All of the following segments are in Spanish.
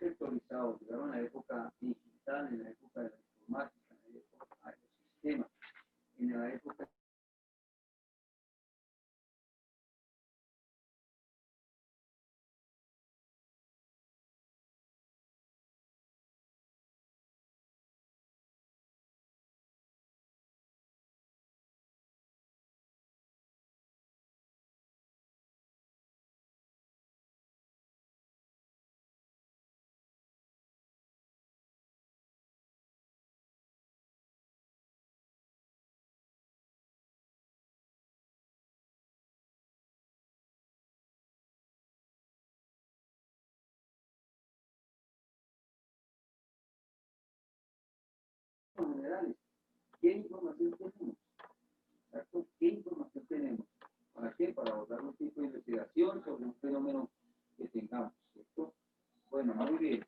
sectorizados, llegaron a la época digital, en la época de la informática, en la época de los sistemas, en la época generales. ¿Qué información tenemos? ¿Exacto? ¿Qué información tenemos? ¿Para qué? Para abordar un tipo de investigación sobre un fenómeno que tengamos, ¿cierto? Bueno, muy bien.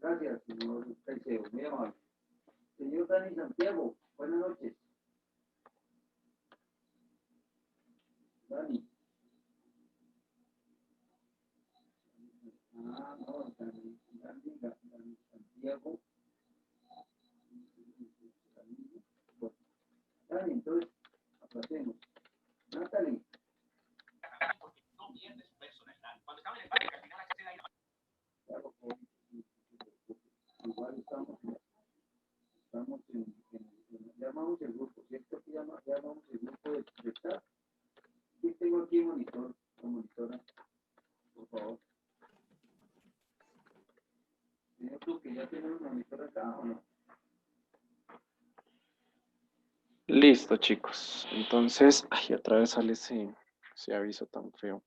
Gracias, señor Caicedo, muy amable. Señor Dani Santiago, buenas noches. Dani. Ah, no, Dani Santiago. Bueno, Dani, entonces, aplacemos. Natalie. Claro, igual estamos llamamos el grupo, ¿cierto? Llamamos el grupo de chat. Sí, tengo aquí monitor, la monitora, por favor. Señor Duque, ¿ya tenemos monitor acá o no? Listo, chicos. Entonces, ay, otra vez sale ese aviso tan feo.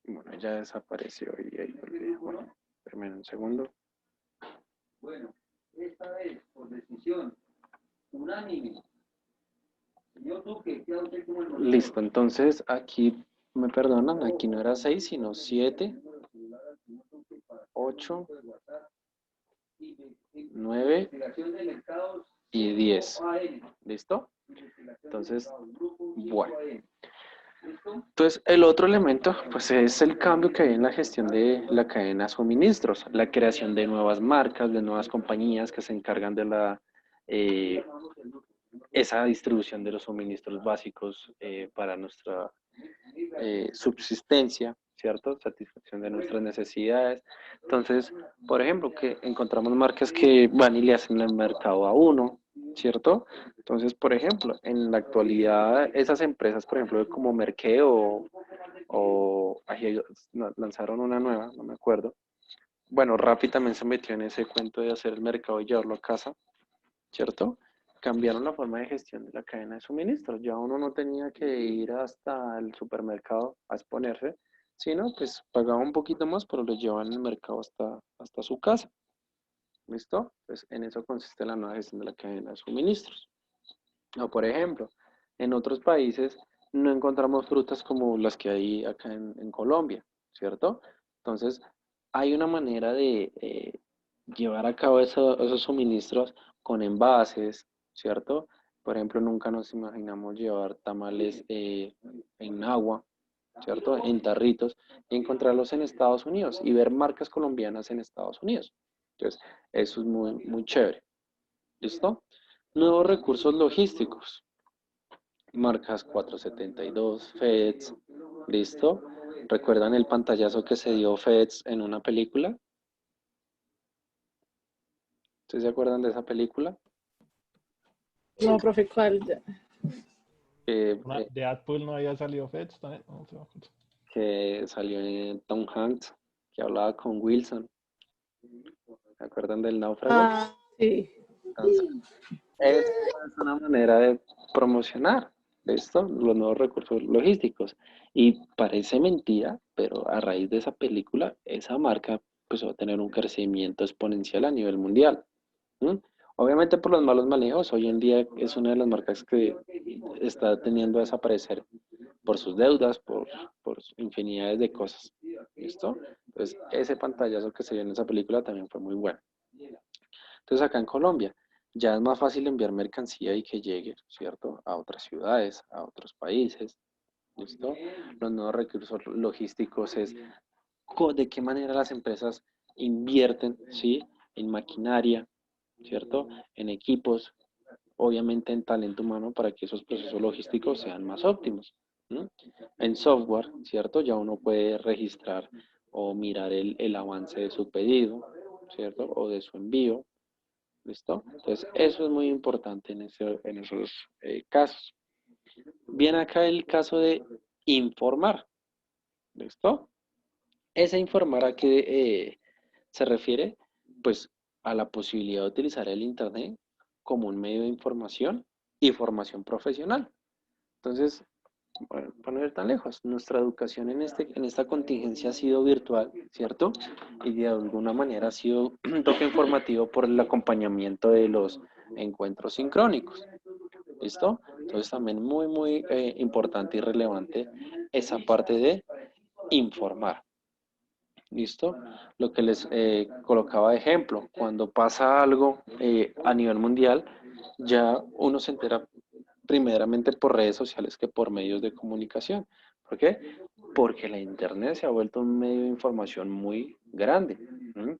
Bueno, ya desapareció y ahí volvió. Bueno, espérame un segundo. Bueno, esta vez, por decisión unánime. Señor Duque, ¿qué usted como el monitor? Listo, entonces aquí, me perdonan, aquí no era 6, sino 7, 8, 9 y 10. ¿Listo? Entonces, bueno. Entonces, el otro elemento, pues es el cambio que hay en la gestión de la cadena de suministros, la creación de nuevas marcas, de nuevas compañías que se encargan de esa distribución de los suministros básicos para nuestra subsistencia, ¿cierto? Satisfacción de nuestras necesidades. Entonces, por ejemplo, que encontramos marcas que van y le hacen el mercado a uno, ¿cierto? Entonces, por ejemplo, en la actualidad, esas empresas, por ejemplo, como Merkeo o lanzaron una nueva, no me acuerdo. Bueno, Rappi también se metió en ese cuento de hacer el mercado y llevarlo a casa, ¿cierto? Cambiaron la forma de gestión de la cadena de suministros. Ya uno no tenía que ir hasta el supermercado a exponerse, sino pues pagaba un poquito más, pero lo llevaban el mercado hasta su casa. ¿Listo? Pues en eso consiste la nueva gestión de la cadena de suministros. O por ejemplo, en otros países no encontramos frutas como las que hay acá en Colombia, ¿cierto? Entonces, hay una manera de llevar a cabo esos suministros con envases, ¿cierto? Por ejemplo, nunca nos imaginamos llevar tamales en agua, ¿cierto? En tarritos, y encontrarlos en Estados Unidos y ver marcas colombianas en Estados Unidos. Entonces, eso es muy, muy chévere. ¿Listo? Nuevos recursos logísticos. Marcas 472, FedEx. ¿Listo? ¿Recuerdan el pantallazo que se dio FedEx en una película? ¿Ustedes se acuerdan de esa película? No, profe, ¿cuál? De Deadpool no había salido FedEx también. No, que salió en Tom Hanks, que hablaba con Wilson. ¿Se acuerdan del náufrago? Ah, sí. Entonces, es una manera de promocionar esto, los nuevos recursos logísticos. Y parece mentira, pero a raíz de esa película, esa marca pues, va a tener un crecimiento exponencial a nivel mundial. ¿Mm? Obviamente por los malos manejos, hoy en día es una de las marcas que está teniendo a desaparecer por sus deudas, por infinidades de cosas. ¿Listo? Entonces, ese pantallazo que se vio en esa película también fue muy bueno. Entonces, acá en Colombia, ya es más fácil enviar mercancía y que llegue, ¿cierto? A otras ciudades, a otros países. ¿Listo? Los nuevos recursos logísticos es de qué manera las empresas invierten, ¿sí? En maquinaria, ¿cierto? En equipos, obviamente en talento humano para que esos procesos logísticos sean más óptimos. ¿No? En software, ¿cierto? Ya uno puede registrar o mirar el avance de su pedido, ¿cierto? O de su envío, ¿listo? Entonces, eso es muy importante en esos casos. Viene acá el caso de informar, ¿listo? Ese informar a qué se refiere, pues, a la posibilidad de utilizar el Internet como un medio de información y formación profesional. Entonces, bueno, para no ir tan lejos, nuestra educación en esta contingencia ha sido virtual, ¿cierto? Y de alguna manera ha sido un toque informativo por el acompañamiento de los encuentros sincrónicos, ¿listo? Entonces también muy importante y relevante esa parte de informar, ¿listo? Lo que les colocaba de ejemplo, cuando pasa algo a nivel mundial, ya uno se entera primeramente por redes sociales que por medios de comunicación. ¿Por qué? Porque la Internet se ha vuelto un medio de información muy grande. ¿M?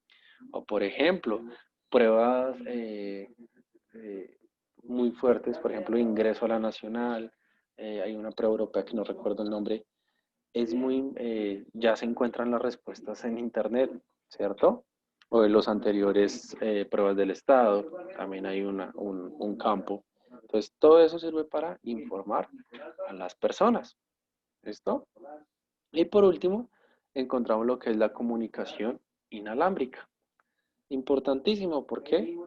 O por ejemplo, pruebas muy fuertes, por ejemplo, ingreso a la nacional, hay una prueba europea que no recuerdo el nombre, ya se encuentran las respuestas en Internet, ¿cierto? O de los anteriores pruebas del Estado, también hay un campo. Entonces, todo eso sirve para informar a las personas, ¿listo? Y por último, encontramos lo que es la comunicación inalámbrica. Importantísimo, ¿por qué?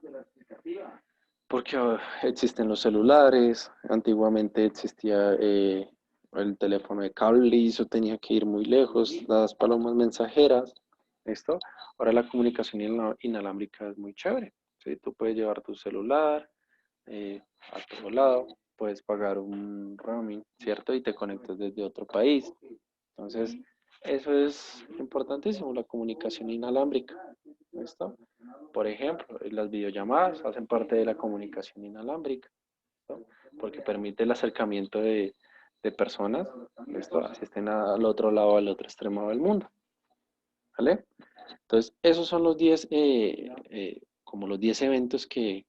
Porque existen los celulares, antiguamente existía el teléfono de cable y eso tenía que ir muy lejos, las palomas mensajeras, ¿listo? Ahora la comunicación inalámbrica es muy chévere, ¿sí? Tú puedes llevar tu celular a todo lado, puedes pagar un roaming, ¿cierto? Y te conectas desde otro país. Entonces, eso es importantísimo, la comunicación inalámbrica, ¿listo? Por ejemplo, las videollamadas hacen parte de la comunicación inalámbrica, ¿no? Porque permite el acercamiento de personas, ¿listo? Así estén al otro lado, al otro extremo del mundo, ¿vale? Entonces, esos son los 10, como los 10 eventos que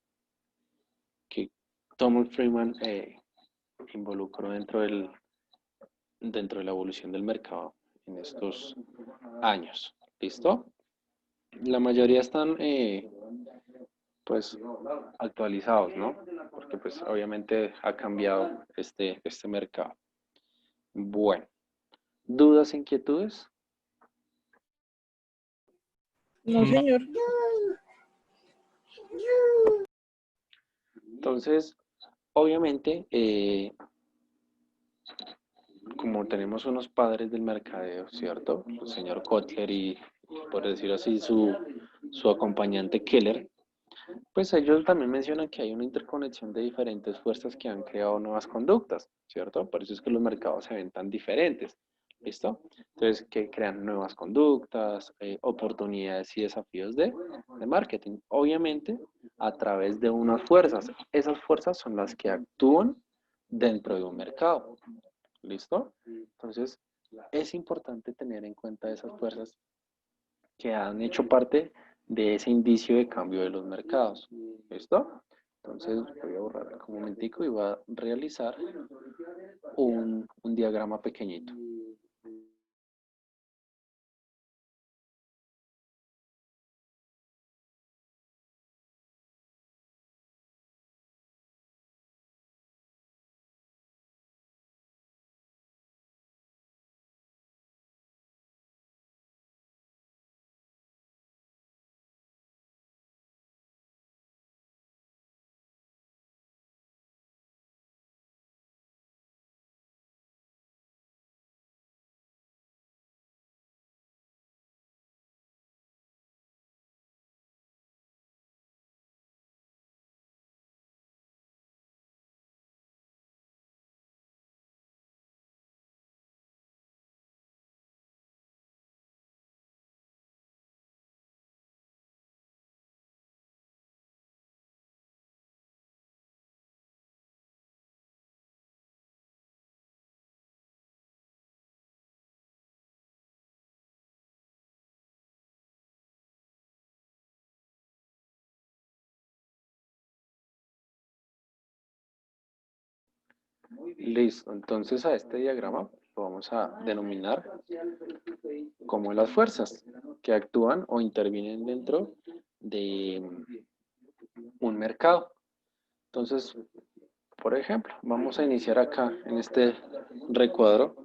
Thomas Friedman involucró dentro de la evolución del mercado en estos años, ¿listo? La mayoría están pues actualizados, ¿no? Porque pues obviamente ha cambiado este mercado. Bueno, ¿dudas, inquietudes? No, No. señor. Entonces, obviamente, como tenemos unos padres del mercadeo, ¿cierto? El señor Kotler y, por decirlo así, su acompañante Keller, pues ellos también mencionan que hay una interconexión de diferentes fuerzas que han creado nuevas conductas, ¿cierto? Por eso es que los mercados se ven tan diferentes, ¿listo? Entonces, que crean nuevas conductas, oportunidades y desafíos de marketing. Obviamente, a través de unas fuerzas. Esas fuerzas son las que actúan dentro de un mercado, ¿listo? Entonces, es importante tener en cuenta esas fuerzas que han hecho parte de ese indicio de cambio de los mercados. ¿Listo? Entonces voy a borrar acá un momentico y voy a realizar un diagrama pequeñito. Listo. Entonces a este diagrama lo vamos a denominar como las fuerzas que actúan o intervienen dentro de un mercado. Entonces, por ejemplo, vamos a iniciar acá en este recuadro.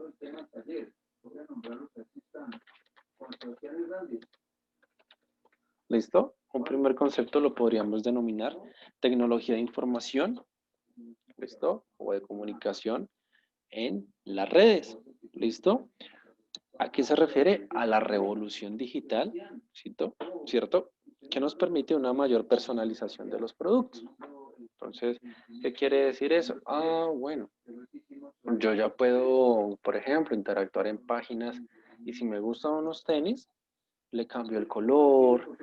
¿Listo? Un primer concepto lo podríamos denominar tecnología de información, ¿listo? O de comunicación en las redes, ¿listo? ¿A qué se refiere? A la revolución digital, ¿cierto? ¿Cierto? Que nos permite una mayor personalización de los productos. Entonces, ¿qué quiere decir eso? Ah, bueno, yo ya puedo, por ejemplo, interactuar en páginas y si me gustan unos tenis, le cambio el color,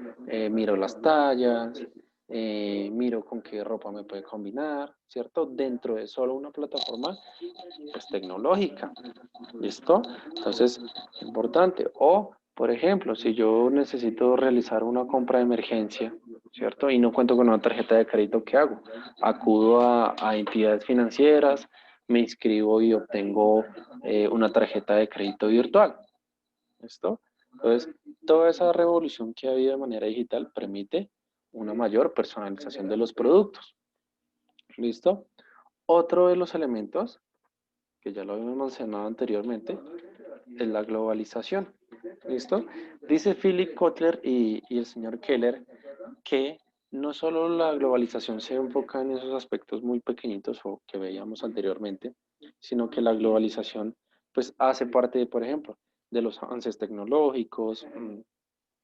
miro las tallas, miro con qué ropa me puede combinar, ¿cierto? Dentro de solo una plataforma pues, tecnológica, ¿listo? Entonces, importante. O, por ejemplo, si yo necesito realizar una compra de emergencia, ¿cierto? Y no cuento con una tarjeta de crédito, ¿qué hago? Acudo a entidades financieras, me inscribo y obtengo una tarjeta de crédito virtual, ¿listo? Entonces, toda esa revolución que ha habido de manera digital permite una mayor personalización de los productos. ¿Listo? Otro de los elementos, que ya lo habíamos mencionado anteriormente, es la globalización. ¿Listo? Dice Philip Kotler y el señor Keller que no solo la globalización se enfoca en esos aspectos muy pequeñitos o que veíamos anteriormente, sino que la globalización pues hace parte, por ejemplo, de los avances tecnológicos,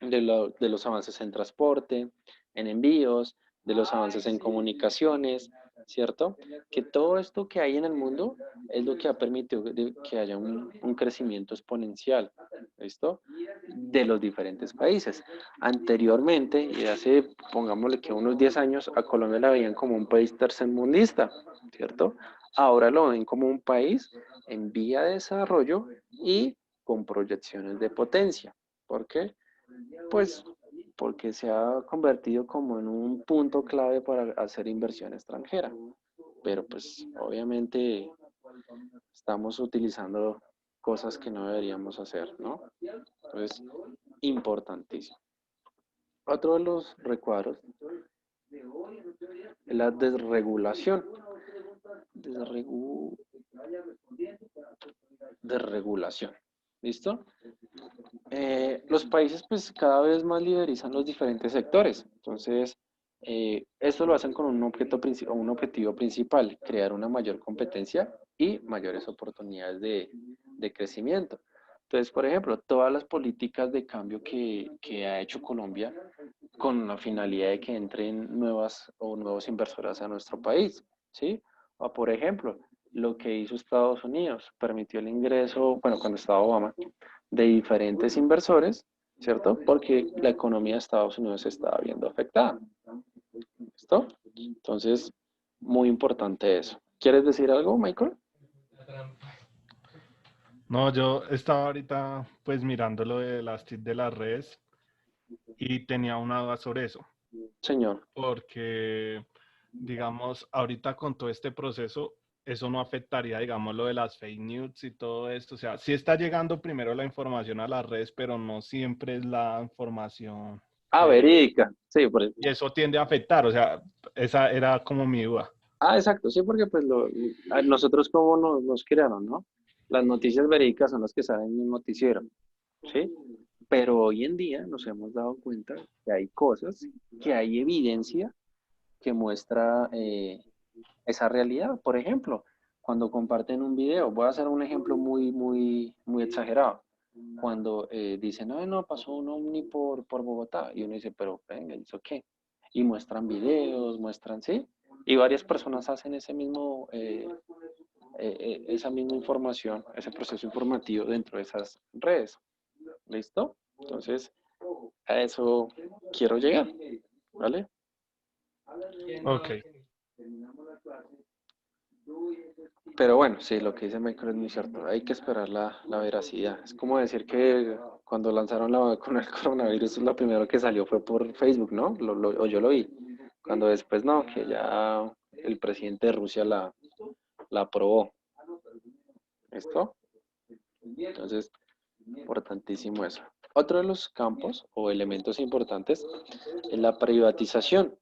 de los avances en transporte, en envíos, de los avances en comunicaciones, ¿cierto? Que todo esto que hay en el mundo es lo que ha permitido que haya un crecimiento exponencial, ¿listo? De los diferentes países. Anteriormente, y hace, pongámosle que unos 10 años, a Colombia la veían como un país tercermundista, ¿cierto? Ahora lo ven como un país en vía de desarrollo y con proyecciones de potencia. ¿Por qué? Pues porque se ha convertido como en un punto clave para hacer inversión extranjera. Pero pues obviamente estamos utilizando cosas que no deberíamos hacer, ¿no? Entonces, importantísimo. Otro de los recuadros es la desregulación. Desregulación. ¿Listo? Los países pues cada vez más liderizan los diferentes sectores. Entonces, esto lo hacen con un objetivo principal, crear una mayor competencia y mayores oportunidades de crecimiento. Entonces, por ejemplo, todas las políticas de cambio que ha hecho Colombia con la finalidad de que entren nuevas o nuevos inversores a nuestro país, ¿sí? O por ejemplo, lo que hizo Estados Unidos, permitió el ingreso, bueno, cuando estaba Obama, de diferentes inversores, ¿cierto? Porque la economía de Estados Unidos se estaba viendo afectada. ¿Listo? Entonces, muy importante eso. ¿Quieres decir algo, Michael? No, yo estaba ahorita pues mirando lo de las TIC de las redes y tenía una duda sobre eso, Señor. porque digamos, ahorita con todo este proceso, eso no afectaría, digamos, lo de las fake news y todo esto. O sea, sí está llegando primero la información a las redes, pero no siempre es la información Ah, que... verídica. Sí, Y eso tiende a afectar, o sea, esa era como mi duda. exacto, sí, porque pues nosotros como nos crearon, ¿no? Las noticias verídicas son las que salen en el noticiero, ¿sí? Pero hoy en día nos hemos dado cuenta que hay cosas, que hay evidencia que muestra esa realidad. Por ejemplo, cuando comparten un video, voy a hacer un ejemplo muy exagerado. Cuando dicen, no, no, pasó un ovni por Bogotá, y uno dice, pero venga, ¿eso qué? Y muestran videos, muestran, ¿sí? Y varias personas hacen esa misma información, ese proceso informativo dentro de esas redes. ¿Listo? Entonces, a eso quiero llegar, ¿vale? Ok. Pero bueno, sí, lo que dice Michael es muy cierto. Hay que esperar la veracidad. Es como decir que cuando lanzaron la vacuna del coronavirus, lo primero que salió fue por Facebook, ¿no? O yo lo vi. Cuando después no, que ya el presidente de Rusia la aprobó. ¿Listo? Entonces, importantísimo eso. Otro de los campos o elementos importantes es la privatización.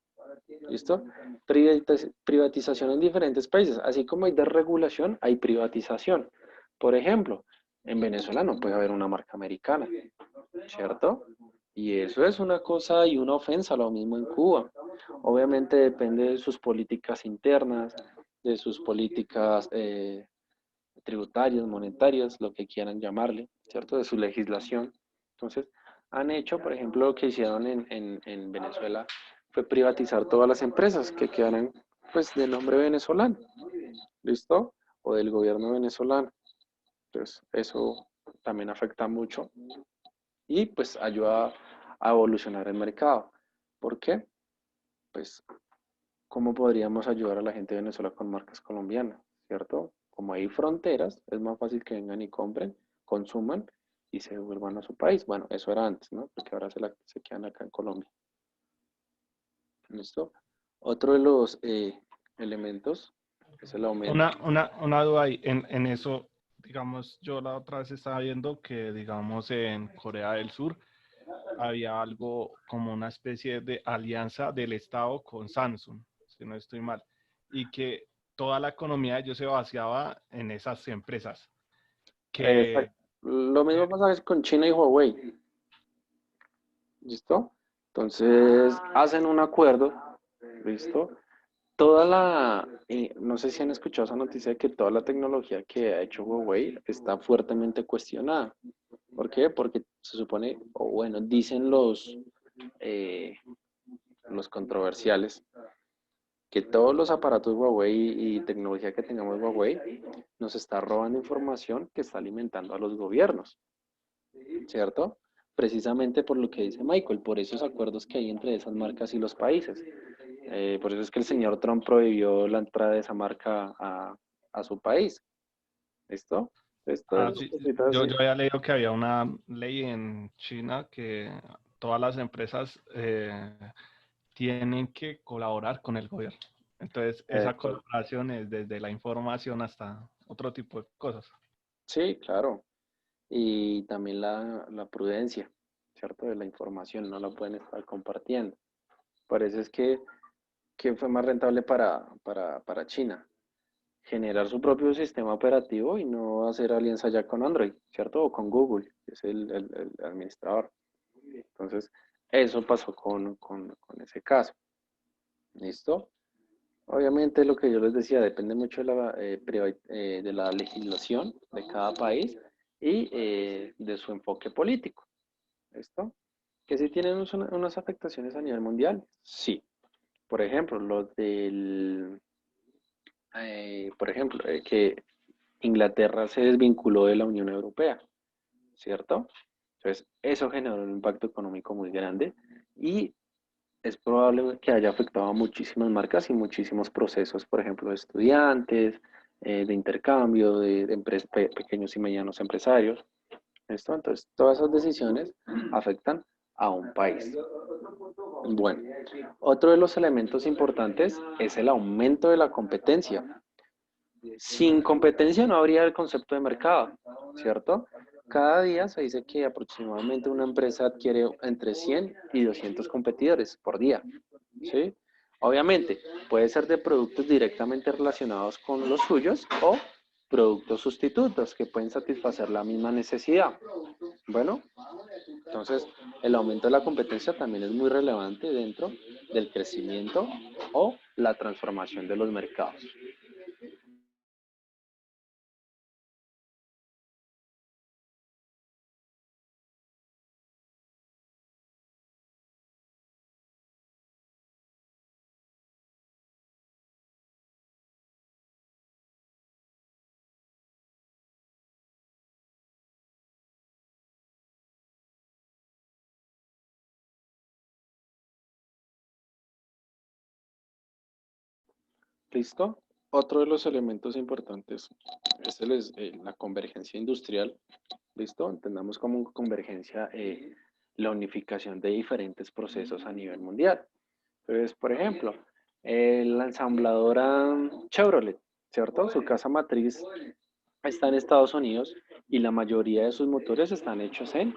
¿Listo? Privatización en diferentes países. Así como hay desregulación, hay privatización. Por ejemplo, en Venezuela no puede haber una marca americana, ¿cierto? Y eso es una cosa y una ofensa, lo mismo en Cuba. Obviamente depende de sus políticas internas, de sus políticas tributarias, monetarias, lo que quieran llamarle, ¿cierto? De su legislación. Entonces, han hecho, por ejemplo, lo que hicieron en Venezuela fue privatizar todas las empresas que quedaran, pues, de nombre venezolano, ¿listo? O del gobierno venezolano. Entonces, eso también afecta mucho y, pues, ayuda a evolucionar el mercado. ¿Por qué? Pues, ¿cómo podríamos ayudar a la gente de Venezuela con marcas colombianas? ¿Cierto? Como hay fronteras, es más fácil que vengan y compren, consuman y se vuelvan a su país. Bueno, eso era antes, ¿no? Porque ahora se quedan acá en Colombia. ¿Listo? Otro de los elementos es el aumento. Una duda ahí, en eso, digamos, yo la otra vez estaba viendo que, digamos, en Corea del Sur había algo como una especie de alianza del Estado con Samsung, si no estoy mal, y que toda la economía de ellos se vaciaba en esas empresas. Que, Lo mismo pasa con China y Huawei. ¿Listo? Entonces, hacen un acuerdo, ¿listo? No sé si han escuchado esa noticia de que toda la tecnología que ha hecho Huawei está fuertemente cuestionada. ¿Por qué? Porque se supone, o bueno, dicen los controversiales, que todos los aparatos Huawei y tecnología que tengamos Huawei nos está robando información que está alimentando a los gobiernos, ¿cierto? Precisamente por lo que dice Michael, por esos acuerdos que hay entre esas marcas y los países. Por eso es que el señor Trump prohibió la entrada de esa marca a su país. ¿Listo? sí, yo había leído que había una ley en China que todas las empresas tienen que colaborar con el gobierno. Entonces, esa colaboración es desde la información hasta otro tipo de cosas. Sí, claro. Y también la prudencia, ¿cierto? De la información, no la pueden estar compartiendo. Por eso es que fue más rentable para China generar su propio sistema operativo y no hacer alianza ya con Android, ¿cierto? O con Google, que es el administrador. Entonces, eso pasó con ese caso. ¿Listo? Obviamente lo que yo les decía depende mucho de la legislación de cada país y de su enfoque político. ¿Listo? ¿Que sí tienen unas afectaciones a nivel mundial? Sí. Por ejemplo, que Inglaterra se desvinculó de la Unión Europea, ¿cierto? Entonces, eso generó un impacto económico muy grande y es probable que haya afectado a muchísimas marcas y muchísimos procesos, por ejemplo, de estudiantes, de intercambio, de pequeños y medianos empresarios. ¿Listo? Entonces, todas esas decisiones afectan a un país. Bueno, otro de los elementos importantes es el aumento de la competencia. Sin competencia no habría el concepto de mercado, ¿cierto? Cada día se dice que aproximadamente una empresa adquiere entre 100 y 200 competidores por día, ¿sí? Obviamente, puede ser de productos directamente relacionados con los suyos o productos sustitutos que pueden satisfacer la misma necesidad. Bueno, entonces el aumento de la competencia también es muy relevante dentro del crecimiento o la transformación de los mercados. ¿Listo? Otro de los elementos importantes es la convergencia industrial. ¿Listo? Entendamos como convergencia la unificación de diferentes procesos a nivel mundial. Entonces, por ejemplo, la ensambladora Chevrolet, ¿cierto? Su casa matriz está en Estados Unidos y la mayoría de sus motores están hechos en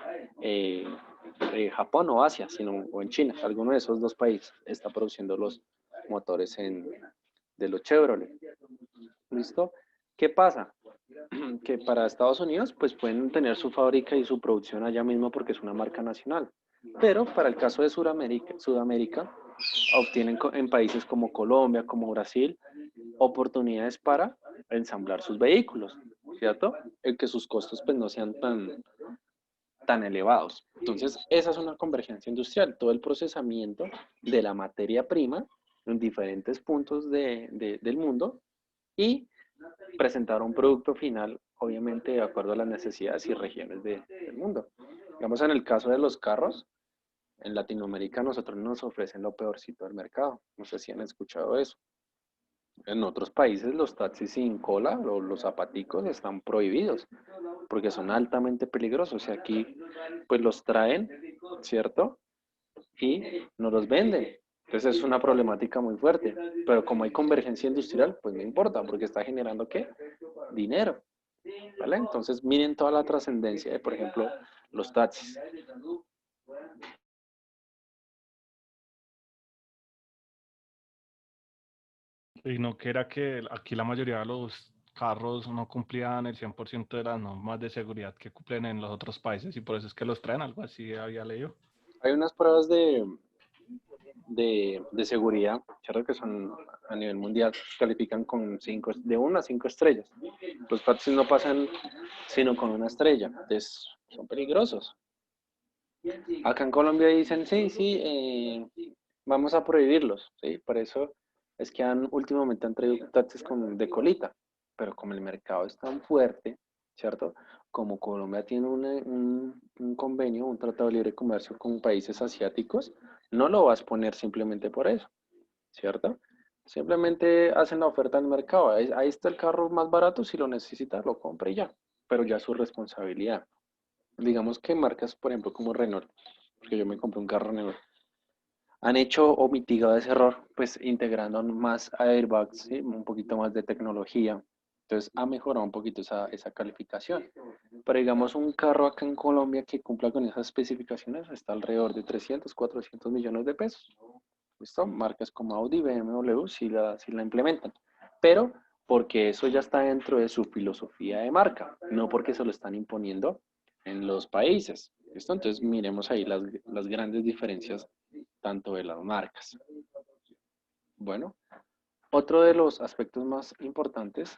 Japón o Asia, o en China. Alguno de esos dos países está produciendo los motores de los Chevrolet. ¿Listo? ¿Qué pasa? Que para Estados Unidos pues pueden tener su fábrica y su producción allá mismo porque es una marca nacional. Pero para el caso de Sudamérica obtienen en países como Colombia, como Brasil, oportunidades para ensamblar sus vehículos, ¿cierto? En que sus costos pues no sean tan elevados. Entonces, esa es una convergencia industrial, todo el procesamiento de la materia prima en diferentes puntos del mundo y presentar un producto final, obviamente de acuerdo a las necesidades y regiones del mundo. Digamos, en el caso de los carros, en Latinoamérica nosotros nos ofrecen lo peorcito del mercado. No sé si han escuchado eso. En otros países los taxis sin cola, los zapaticos, están prohibidos porque son altamente peligrosos. Y aquí pues los traen, ¿cierto? Y no los venden. Entonces es una problemática muy fuerte. Pero como hay convergencia industrial, pues no importa, porque está generando ¿qué? Dinero. ¿Vale? Entonces miren toda la trascendencia de, por ejemplo, los taxis. Y no que era que aquí la mayoría de los carros no cumplían el 100% de las normas de seguridad que cumplen en los otros países y por eso es que los traen, algo así había leído. Hay unas pruebas de seguridad, ¿cierto? Que son a nivel mundial, califican con de 1 a 5 estrellas. Los taxis no pasan sino con una estrella, entonces son peligrosos. Acá en Colombia dicen, sí, vamos a prohibirlos, ¿sí? Por eso es que últimamente han traído taxis de colita, pero como el mercado es tan fuerte, ¿cierto? Como Colombia tiene un convenio, un tratado de libre comercio con países asiáticos, no lo vas a poner simplemente por eso, ¿cierto? Simplemente hacen la oferta en el mercado. Ahí está el carro más barato, si lo necesitas, lo compra y ya, pero ya es su responsabilidad. Digamos que marcas, por ejemplo, como Renault, porque yo me compré un carro Renault, han hecho o mitigado ese error, pues integrando más airbags, ¿sí? Un poquito más de tecnología. Entonces ha mejorado un poquito esa calificación. Pero digamos, un carro acá en Colombia que cumpla con esas especificaciones está alrededor de 300, 400 millones de pesos. ¿Listo? Marcas como Audi, BMW, si la implementan. Pero porque eso ya está dentro de su filosofía de marca, no porque se lo están imponiendo en los países. ¿Listo? Entonces miremos ahí las grandes diferencias tanto de las marcas. Bueno, otro de los aspectos más importantes,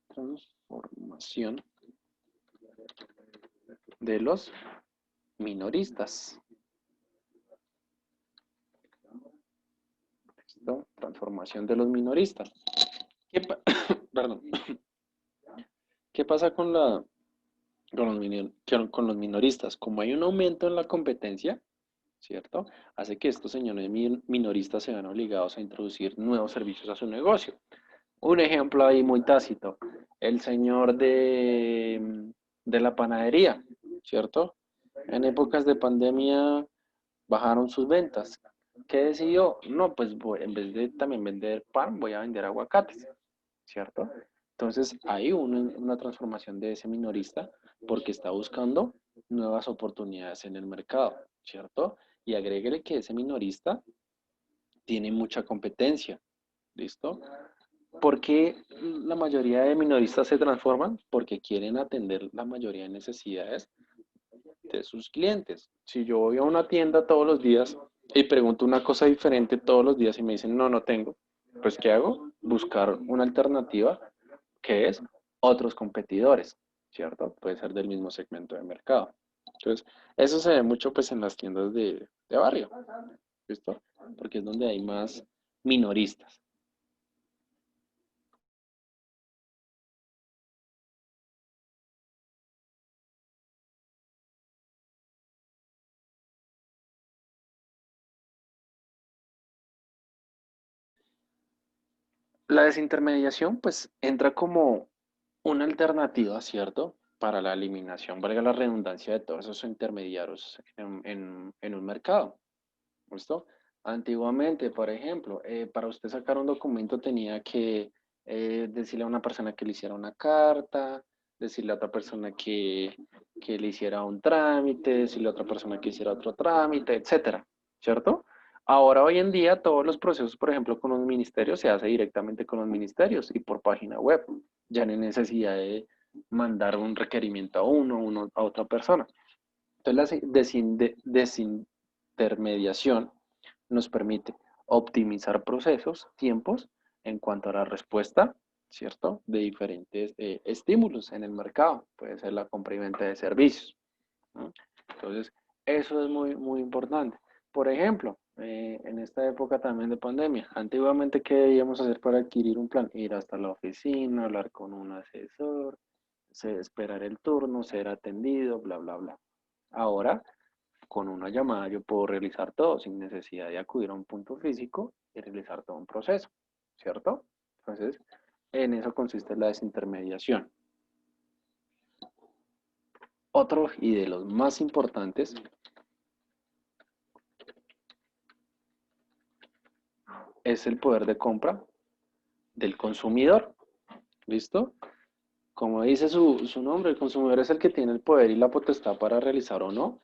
transformación de los minoristas. ¿Listo? Transformación de los minoristas. Perdón. ¿Qué pasa con con los minoristas? Como hay un aumento en la competencia, ¿cierto? Hace que estos señores minoristas se vean obligados a introducir nuevos servicios a su negocio. Un ejemplo ahí muy tácito, el señor de la panadería, ¿cierto? En épocas de pandemia bajaron sus ventas. ¿Qué decidió? No, pues en vez de también vender pan, voy a vender aguacates, ¿cierto? Entonces hay una transformación de ese minorista porque está buscando nuevas oportunidades en el mercado, ¿cierto? Y agréguele que ese minorista tiene mucha competencia, ¿listo? ¿Por qué la mayoría de minoristas se transforman? Porque quieren atender la mayoría de necesidades de sus clientes. Si yo voy a una tienda todos los días y pregunto una cosa diferente todos los días y me dicen, no, no tengo, pues ¿qué hago? Buscar una alternativa que es otros competidores, ¿cierto? Puede ser del mismo segmento de mercado. Entonces, eso se ve mucho pues en las tiendas de barrio, ¿listo? Porque es donde hay más minoristas. La desintermediación, pues, entra como una alternativa, ¿cierto? Para la eliminación, valga la redundancia, de todos esos intermediarios en un mercado. ¿Listo? Antiguamente, por ejemplo, para usted sacar un documento tenía que decirle a una persona que le hiciera una carta, decirle a otra persona que le hiciera un trámite, decirle a otra persona que hiciera otro trámite, etcétera, ¿cierto? Ahora, hoy en día, todos los procesos, por ejemplo, con los ministerios, se hace directamente con los ministerios y por página web. Ya no hay necesidad de mandar un requerimiento a uno a otra persona. Entonces, la desintermediación nos permite optimizar procesos, tiempos, en cuanto a la respuesta, ¿cierto? De diferentes estímulos en el mercado. Puede ser la compra y venta de servicios, ¿no? Entonces, eso es muy, muy importante. Por ejemplo, en esta época también de pandemia, antiguamente, ¿qué debíamos hacer para adquirir un plan? Ir hasta la oficina, hablar con un asesor, esperar el turno, ser atendido, bla, bla, bla. Ahora, con una llamada yo puedo realizar todo sin necesidad de acudir a un punto físico y realizar todo un proceso, ¿cierto? Entonces, en eso consiste la desintermediación. Otro y de los más importantes es el poder de compra del consumidor. ¿Listo? Como dice su nombre, el consumidor es el que tiene el poder y la potestad para realizar o no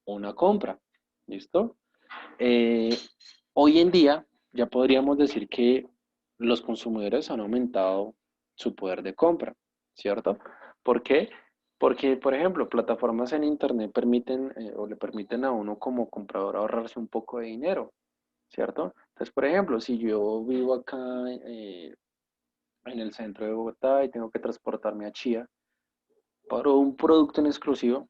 una compra. ¿Listo? Hoy en día ya podríamos decir que los consumidores han aumentado su poder de compra, ¿cierto? ¿Por qué? Porque, por ejemplo, plataformas en Internet permiten o le permiten a uno como comprador ahorrarse un poco de dinero, ¿cierto? Entonces, por ejemplo, si yo vivo acá en el centro de Bogotá y tengo que transportarme a Chía para un producto en exclusivo,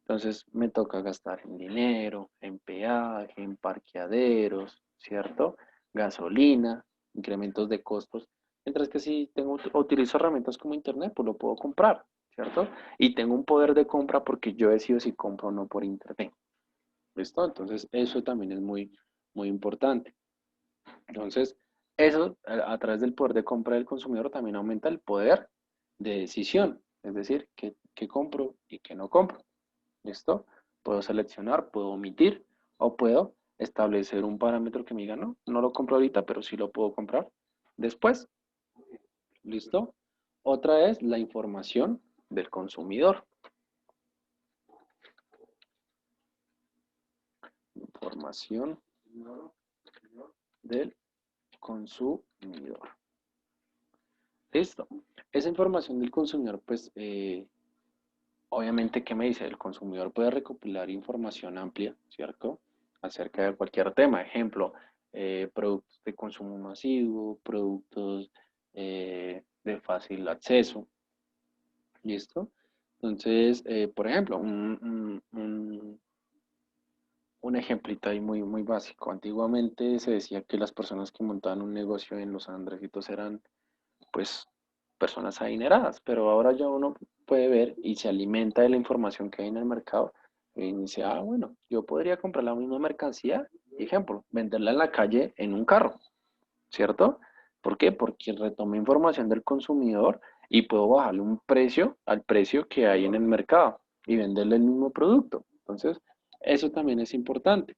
entonces me toca gastar en dinero, en peaje, en parqueaderos, ¿cierto? Gasolina, incrementos de costos. Mientras que si utilizo herramientas como Internet, pues lo puedo comprar, ¿cierto? Y tengo un poder de compra porque yo decido si compro o no por Internet. ¿Listo? Entonces eso también es muy, muy importante. Entonces, eso a través del poder de compra del consumidor también aumenta el poder de decisión, es decir, qué compro y qué no compro. ¿Listo? Puedo seleccionar, puedo omitir o puedo establecer un parámetro que me diga, no, no lo compro ahorita, pero sí lo puedo comprar después. ¿Listo? Otra es la información del consumidor. Información del consumidor. Listo. Esa información del consumidor, pues, obviamente, ¿qué me dice? El consumidor puede recopilar información amplia, ¿cierto? Acerca de cualquier tema. Ejemplo, productos de consumo masivo, productos de fácil acceso. ¿Listo? Entonces, por ejemplo, un ejemplito ahí muy, muy básico. Antiguamente se decía que las personas que montaban un negocio en los Andresitos eran, pues, personas adineradas, pero ahora ya uno puede ver y se alimenta de la información que hay en el mercado y dice, ah, bueno, yo podría comprar la misma mercancía, ejemplo, venderla en la calle en un carro, ¿cierto? ¿Por qué? Porque retomé información del consumidor y puedo bajarle un precio al precio que hay en el mercado y venderle el mismo producto. Entonces, eso también es importante.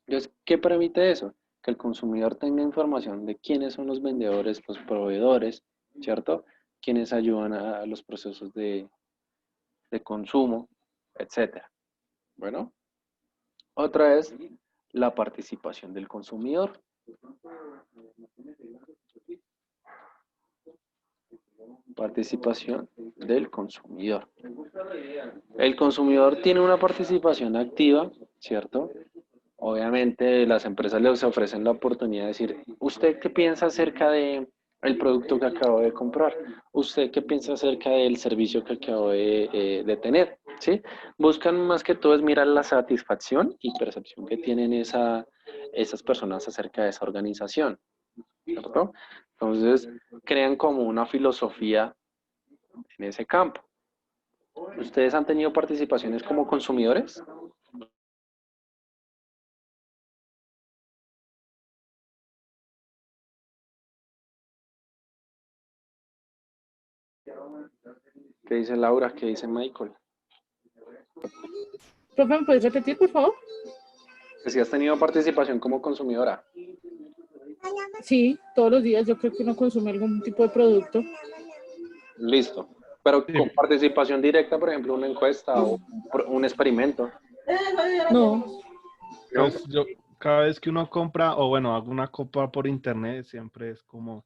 Entonces, ¿qué permite eso? Que el consumidor tenga información de quiénes son los vendedores, los proveedores, ¿cierto? Quienes ayudan a los procesos de consumo, etcétera. Bueno, otra es la participación del consumidor. Participación del consumidor. El consumidor tiene una participación activa, ¿cierto? Obviamente las empresas les ofrecen la oportunidad de decir, ¿usted qué piensa acerca de el producto que acabo de comprar? ¿Usted qué piensa acerca del servicio que acabo de tener? ¿Sí? Buscan más que todo es mirar la satisfacción y percepción que tienen esas personas acerca de esa organización, ¿cierto? Entonces, crean como una filosofía en ese campo. ¿Ustedes han tenido participaciones como consumidores? ¿Qué dice Laura? ¿Qué dice Michael? Profe, ¿me puedes repetir, por favor? Que si has tenido participación como consumidora. Sí, todos los días yo creo que uno consume algún tipo de producto. Listo. Pero Sí, con participación directa, por ejemplo, una encuesta o un experimento, No, ¿no? pues yo, cada vez que uno compra, o bueno, hago una compra por internet, siempre es como,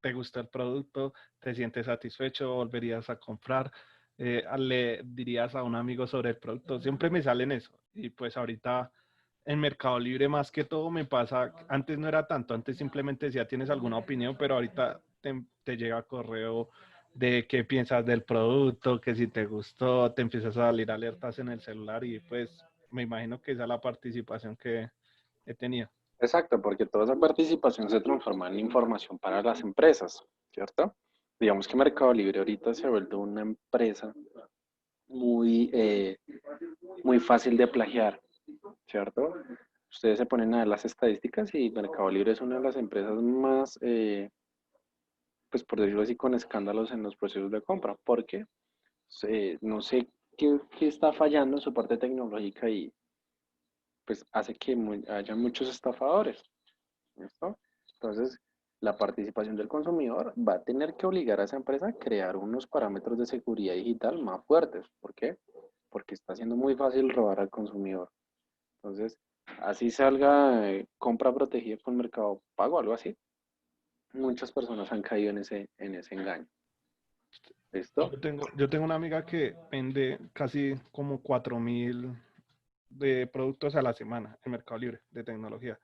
¿te gusta el producto? ¿Te sientes satisfecho? ¿Volverías a comprar? ¿Le dirías a un amigo sobre el producto? Siempre me salen eso. Y pues ahorita en Mercado Libre más que todo me pasa, antes no era tanto, antes simplemente decía, ¿tienes alguna opinión? Pero ahorita te llega correo de qué piensas del producto, que si te gustó, te empiezas a salir alertas en el celular y pues me imagino que esa es la participación que he tenido. Exacto, porque toda esa participación se transforma en información para las empresas, ¿cierto? Digamos que Mercado Libre ahorita se ha vuelto una empresa muy, muy fácil de plagiar, ¿cierto? Ustedes se ponen a ver las estadísticas y Mercado Libre es una de las empresas más, pues por decirlo así, con escándalos en los procesos de compra, porque no sé qué está fallando en su parte tecnológica y pues hace que haya muchos estafadores. ¿Listo? Entonces, la participación del consumidor va a tener que obligar a esa empresa a crear unos parámetros de seguridad digital más fuertes. ¿Por qué? Porque está siendo muy fácil robar al consumidor. Entonces, así salga compra protegida con Mercado Pago, algo así. Muchas personas han caído en ese engaño. ¿Listo? Yo tengo una amiga que vende casi como 4.000 de productos a la semana en Mercado Libre de tecnología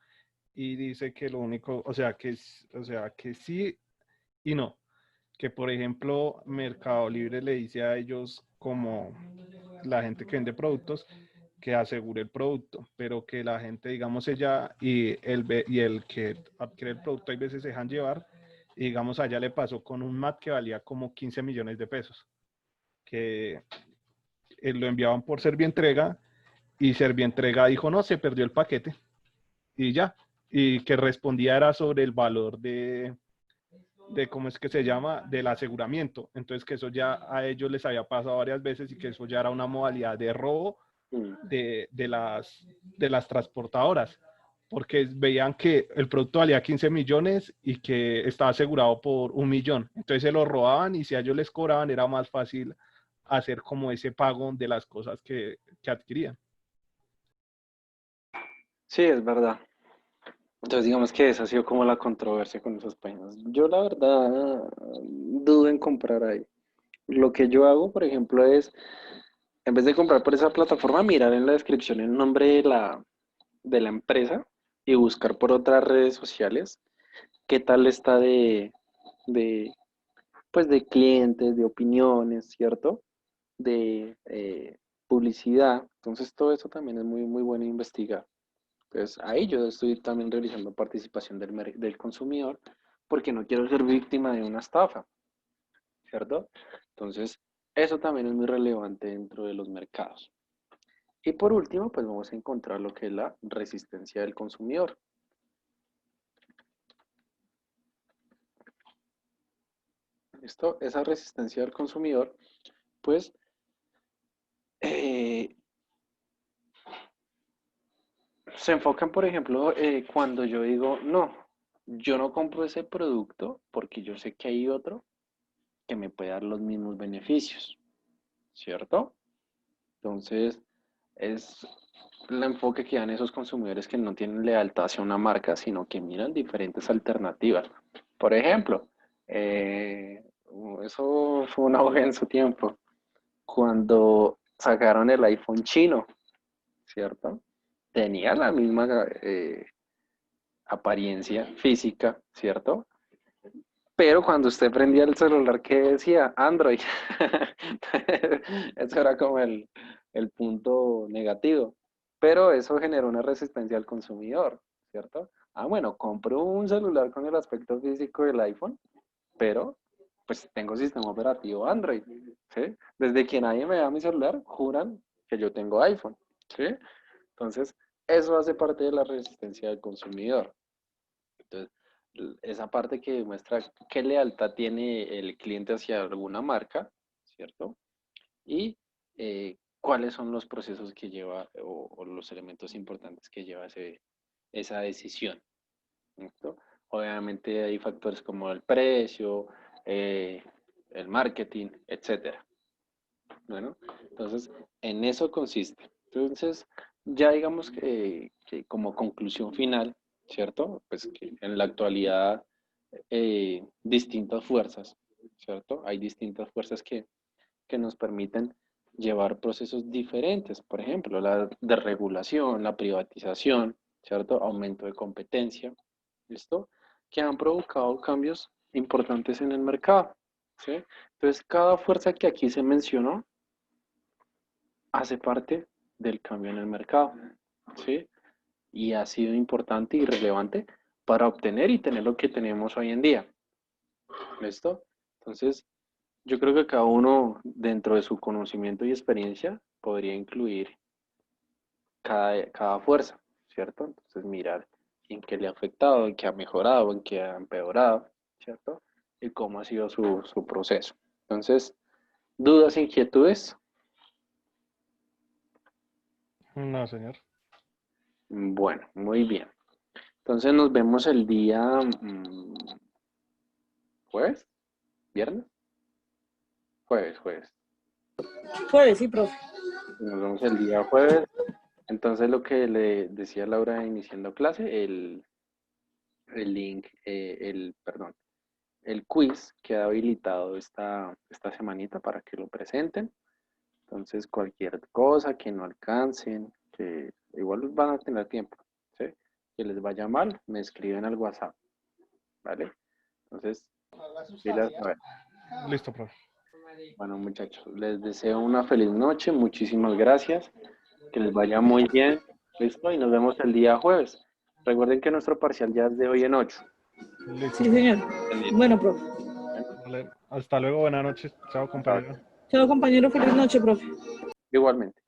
y dice que lo único, o sea, que sí y no, que por ejemplo Mercado Libre le dice a ellos como la gente que vende productos que asegure el producto, pero que la gente, digamos ella y el que adquiere el producto, hay veces se dejan llevar y digamos allá le pasó con un mat que valía como 15 millones de pesos, que lo enviaban por Servientrega y Servientrega dijo no, se perdió el paquete y ya, y que respondía era sobre el valor de cómo es que se llama, del aseguramiento. Entonces que eso ya a ellos les había pasado varias veces y que eso ya era una modalidad de robo Mm. de las transportadoras, porque veían que el producto valía 15 millones y que estaba asegurado por 1 millón. Entonces se lo robaban y si a ellos les cobraban era más fácil hacer como ese pago de las cosas que adquirían. Sí, es verdad. Entonces, digamos que esa ha sido como la controversia con esas páginas. Yo, la verdad, dudo en comprar ahí. Lo que yo hago, por ejemplo, es, en vez de comprar por esa plataforma, mirar en la descripción el nombre de la empresa y buscar por otras redes sociales qué tal está de, pues de clientes, de opiniones, ¿cierto? De publicidad. Entonces, todo eso también es muy, muy bueno investigar. Entonces, ahí yo estoy también realizando participación del consumidor porque no quiero ser víctima de una estafa, ¿cierto? Entonces, eso también es muy relevante dentro de los mercados. Y por último, pues vamos a encontrar lo que es la resistencia del consumidor. ¿Listo? Esa resistencia del consumidor, pues, eh, se enfocan, por ejemplo, cuando yo digo, no, yo no compro ese producto porque yo sé que hay otro que me puede dar los mismos beneficios, ¿cierto? Entonces, es el enfoque que dan esos consumidores que no tienen lealtad hacia una marca, sino que miran diferentes alternativas. Por ejemplo, eh, eso fue un auge en su tiempo, cuando sacaron el iPhone chino, ¿cierto? Tenía la misma apariencia física, ¿cierto? Pero cuando usted prendía el celular, ¿qué decía? Android. Eso era como el punto negativo. Pero eso generó una resistencia al consumidor, ¿cierto? Ah, bueno, compro un celular con el aspecto físico del iPhone, pero pues tengo sistema operativo Android, ¿sí? Desde que nadie me da mi celular, juran que yo tengo iPhone, ¿sí? Entonces, eso hace parte de la resistencia del consumidor. Entonces, esa parte que demuestra qué lealtad tiene el cliente hacia alguna marca, ¿cierto? Y cuáles son los procesos que lleva o los elementos importantes que lleva esa decisión. ¿listo? Obviamente hay factores como el precio, el marketing, etcétera. Bueno, entonces en eso consiste. Entonces, ya digamos que como conclusión final, ¿cierto? Pues que en la actualidad distintas fuerzas, ¿cierto? Hay distintas fuerzas que nos permiten llevar procesos diferentes. Por ejemplo, la desregulación, la privatización, ¿cierto? Aumento de competencia, ¿listo? Que han provocado cambios importantes en el mercado, ¿sí? Entonces, cada fuerza que aquí se mencionó hace parte del cambio en el mercado, ¿sí? Y ha sido importante y relevante para obtener y tener lo que tenemos hoy en día, ¿listo? Entonces, yo creo que cada uno, dentro de su conocimiento y experiencia, podría incluir cada fuerza, ¿cierto? Entonces, mirar en qué le ha afectado, en qué ha mejorado, en qué ha empeorado, ¿cierto? Y cómo ha sido su proceso. Entonces, ¿dudas, inquietudes? No, señor. Bueno, muy bien. Entonces, nos vemos el día jueves, viernes, jueves. Jueves, sí, profe. Nos vemos el día jueves. Entonces, lo que le decía Laura iniciando clase, el link, perdón, el quiz queda habilitado esta semanita para que lo presenten. Entonces, cualquier cosa que no alcancen, que igual van a tener tiempo, ¿sí? Que les vaya mal, me escriben al WhatsApp, ¿vale? Entonces, pilas, a ver. Listo, profe. Bueno, muchachos, les deseo una feliz noche, muchísimas gracias, que les vaya muy bien, ¿listo? Y nos vemos el día jueves. Recuerden que nuestro parcial ya es de hoy en 8. Listo, Sí, profe. señor. Bueno, profe. Vale. Hasta luego, buenas noches. Chao, compañero. Chao, compañero. Feliz noche, profe. Igualmente.